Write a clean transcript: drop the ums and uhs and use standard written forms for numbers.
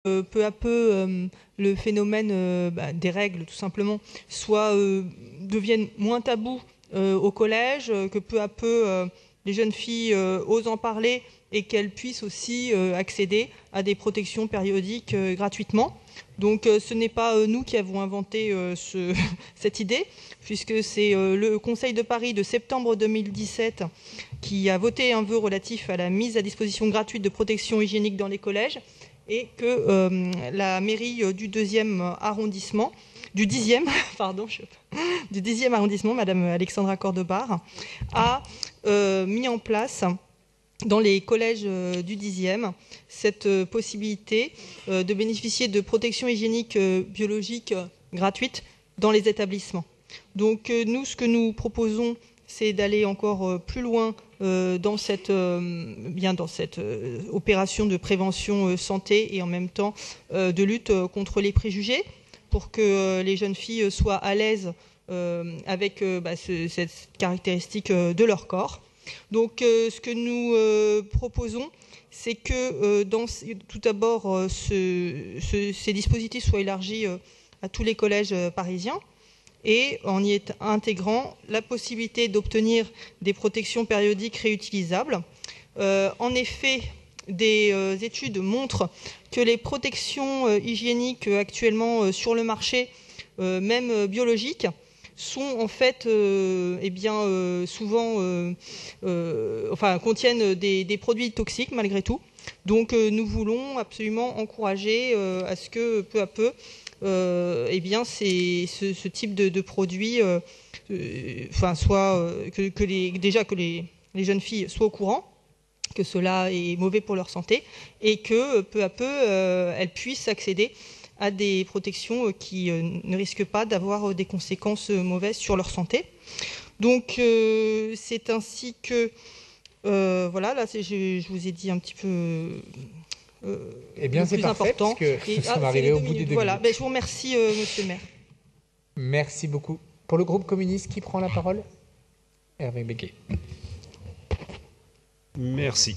peu à peu le phénomène des règles, tout simplement, devienne moins tabou au collège, que peu à peu les jeunes filles osent en parler et qu'elles puissent aussi accéder à des protections périodiques gratuitement. Donc ce n'est pas nous qui avons inventé cette idée, puisque c'est le Conseil de Paris de septembre 2017 qui a voté un vœu relatif à la mise à disposition gratuite de protections hygiéniques dans les collèges, et que la mairie du 10e arrondissement, Madame Alexandra Cordobar, a mis en place dans les collèges du 10e cette possibilité de bénéficier de protections hygiéniques biologiques gratuites dans les établissements. Donc nous, ce que nous proposons, c'est d'aller encore plus loin dans cette opération de prévention santé et en même temps de lutte contre les préjugés, pour que les jeunes filles soient à l'aise avec cette caractéristique de leur corps. Donc ce que nous proposons, c'est que tout d'abord ces dispositifs soient élargis à tous les collèges parisiens, et en y intégrant la possibilité d'obtenir des protections périodiques réutilisables. En effet, des études montrent que les protections hygiéniques actuellement sur le marché, même biologiques, sont en fait souvent contiennent des produits toxiques malgré tout. Donc nous voulons absolument encourager à ce que peu à peu ce type de produit que les jeunes filles soient au courant que cela est mauvais pour leur santé, et que peu à peu elles puissent accéder à des protections qui ne risquent pas d'avoir des conséquences mauvaises sur leur santé. Donc c'est ainsi que voilà, là je vous ai dit un petit peu eh bien, c'est parfait, important. Parce que nous sommes arrivés au bout des 2 voilà. minutes. Je vous remercie, monsieur le maire. Merci beaucoup. Pour le groupe communiste, qui prend la parole? Hervé Becquet. Merci.